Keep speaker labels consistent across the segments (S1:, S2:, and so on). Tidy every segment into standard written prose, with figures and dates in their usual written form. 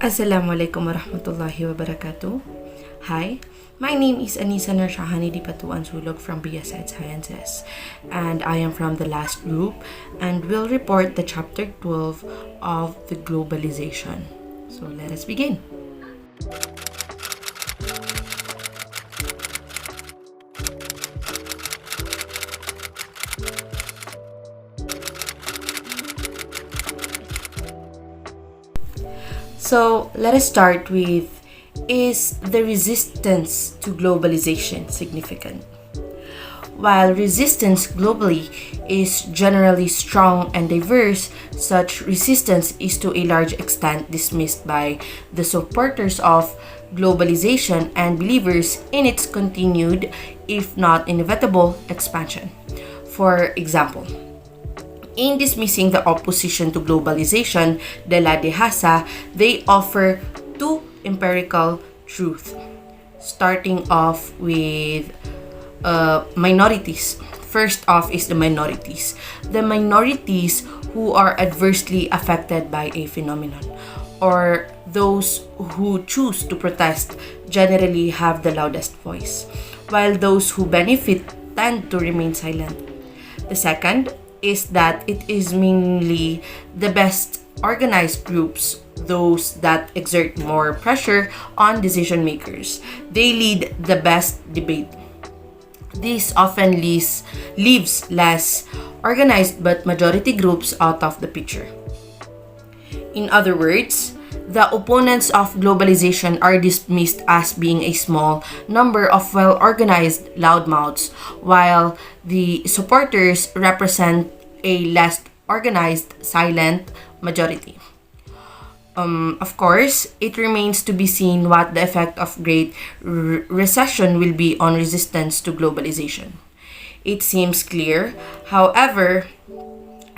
S1: Assalamualaikum warahmatullahi wabarakatuh. Hi, my name is Anisa Narshahani Dipatuan Sulog from BSI Sciences, and I am from the last group and will report the chapter 12 of the globalization. So let us begin. So let us start with, is the resistance to globalization significant? While resistance globally is generally strong and diverse, such resistance is to a large extent dismissed by the supporters of globalization and believers in its continued, if not inevitable, expansion. For example, in dismissing the opposition to globalization, de la Dehasa, they offer two empirical truths, starting off with minorities. First off is the minorities. The minorities who are adversely affected by a phenomenon, or those who choose to protest, generally have the loudest voice, while those who benefit tend to remain silent. The second is that it is mainly the best organized groups, those that exert more pressure on decision makers. They lead the best debate. This often leaves less organized but majority groups out of the picture. In other words, the opponents of globalization are dismissed as being a small number of well-organized loudmouths, while the supporters represent a less organized, silent majority. Of course, it remains to be seen what the effect of great recession will be on resistance to globalization. It seems clear, however,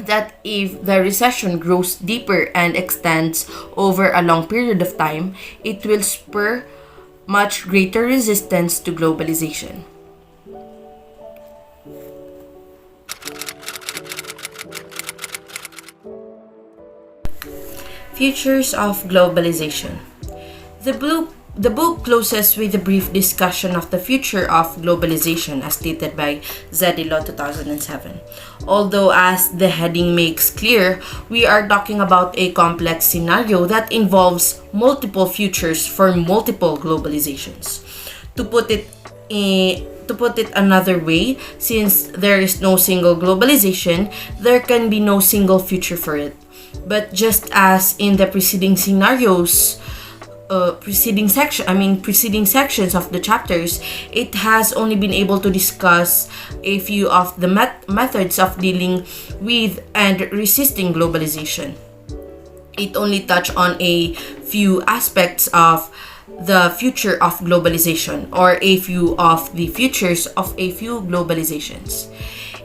S1: that if the recession grows deeper and extends over a long period of time, it will spur much greater resistance to globalization. Futures of globalization. The book closes with a brief discussion of the future of globalization as stated by Zedillo 2007. Although, as the heading makes clear, we are talking about a complex scenario that involves multiple futures for multiple globalizations. To put it another way, since there is no single globalization, there can be no single future for it. But just as in the preceding scenarios, preceding sections of the chapters, it has only been able to discuss a few of the methods of dealing with and resisting globalization. It only touched on a few aspects of the future of globalization, or a few of the futures of a few globalizations.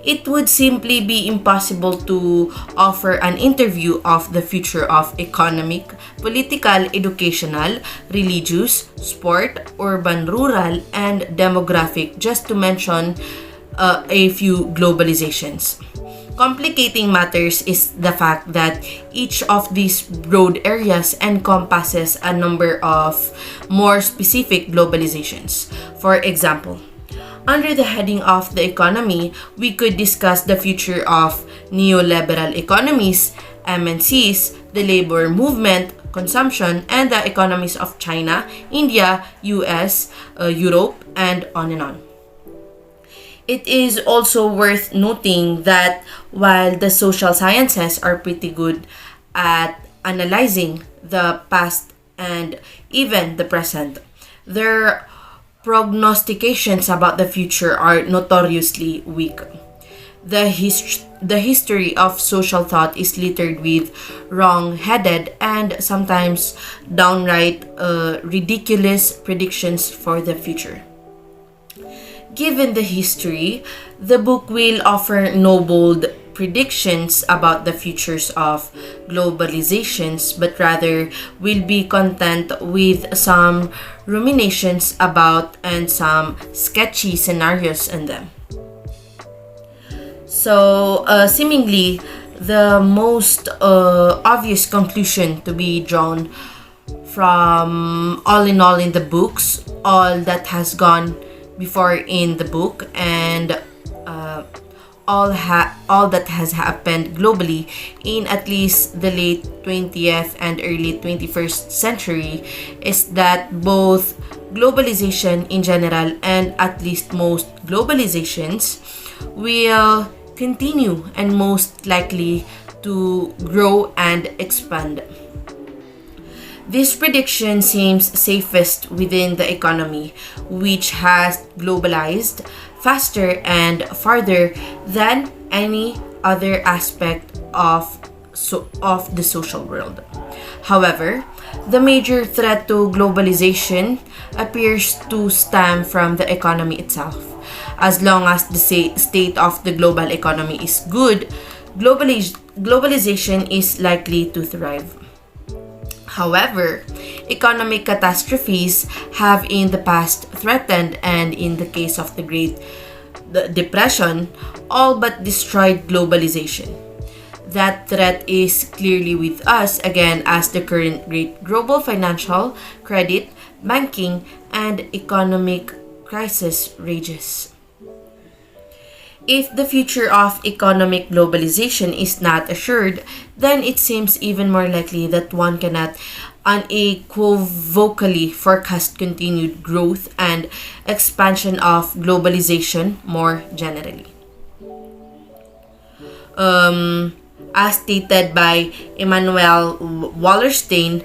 S1: It would simply be impossible to offer an interview of the future of economic, political, educational, religious, sport, urban, rural, and demographic, just to mention a few globalizations. Complicating matters is the fact that each of these broad areas encompasses a number of more specific globalizations. For example, under the heading of the economy, we could discuss the future of neoliberal economies, MNCs, the labor movement, consumption, and the economies of China, India, US, Europe, and on and on. It is also worth noting that while the social sciences are pretty good at analyzing the past and even the present, their prognostications about the future are notoriously weak. The history of social thought is littered with wrong-headed and sometimes downright ridiculous predictions for the future. Given the history, the book will offer no bold predictions about the futures of globalizations, but rather will be content with some ruminations about and some sketchy scenarios in them. So, seemingly, the most obvious conclusion to be drawn from all in all in the books, all that has gone before in the book, and all that has happened globally in at least the late 20th and early 21st century is that both globalization in general and at least most globalizations will continue and most likely to grow and expand. This prediction seems safest within the economy, which has globalized faster and farther than any other aspect of the social world. However, the major threat to globalization appears to stem from the economy itself. As long as the state of the global economy is good, globalization is likely to thrive. However, economic catastrophes have in the past threatened, and in the case of the Great Depression, all but destroyed globalization. That threat is clearly with us again as the current great global financial, credit, banking, and economic crisis rages. If the future of economic globalization is not assured, then it seems even more likely that one cannot unequivocally forecast continued growth and expansion of globalization more generally. As stated by Emmanuel Wallerstein,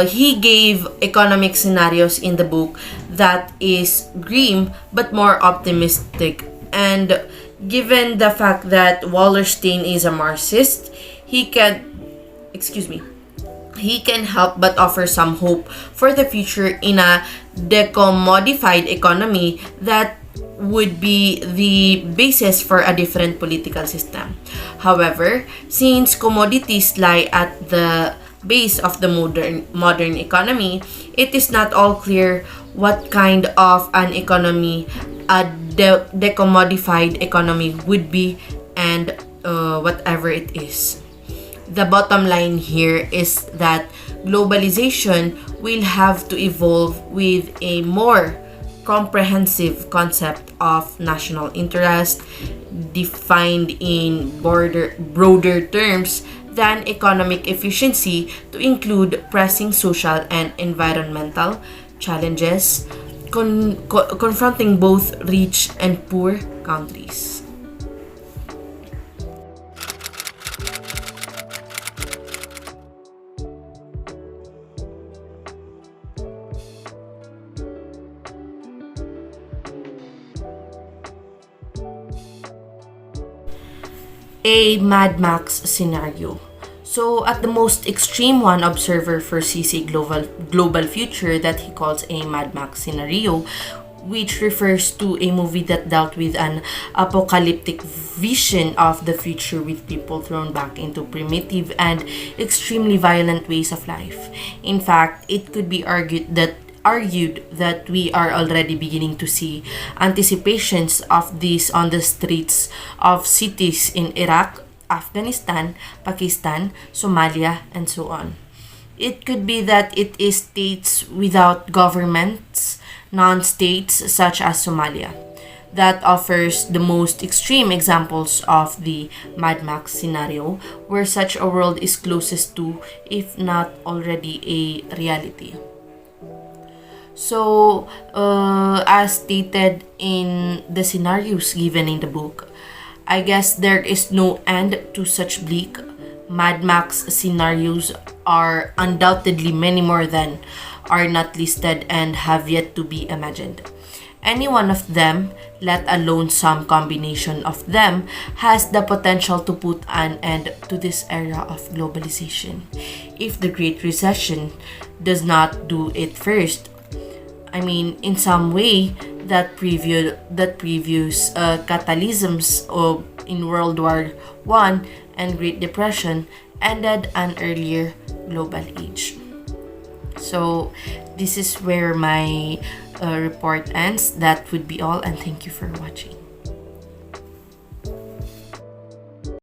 S1: he gave economic scenarios in the book that is grim but more optimistic. And given the fact that Wallerstein is a Marxist, he can help but offer some hope for the future in a decommodified economy that would be the basis for a different political system. However, since commodities lie at the base of the modern economy, it is not all clear what kind of an economy a decommodified economy would be, and whatever it is. The bottom line here is that globalization will have to evolve with a more comprehensive concept of national interest defined in broader terms than economic efficiency to include pressing social and environmental challenges confronting both rich and poor countries. A Mad Max scenario. So, at the most extreme one, observer foresees a global future that he calls a Mad Max scenario, which refers to a movie that dealt with an apocalyptic vision of the future with people thrown back into primitive and extremely violent ways of life. In fact, it could be argued that we are already beginning to see anticipations of this on the streets of cities in Iraq, Afghanistan, Pakistan, Somalia, and so on. It could be that it is states without governments, non-states such as Somalia, that offers the most extreme examples of the Mad Max scenario, where such a world is closest to, if not already, a reality. So, as stated in the scenarios given in the book, I guess there is no end to such bleak Mad Max scenarios are undoubtedly many more than are not listed and have yet to be imagined. Any one of them, let alone some combination of them, has the potential to put an end to this era of globalization. If the Great Recession does not do it first, I mean, in some way, that previous catalysms of in World War I and Great Depression ended an earlier global age. So, this is where my report ends. That would be all, and thank you for watching.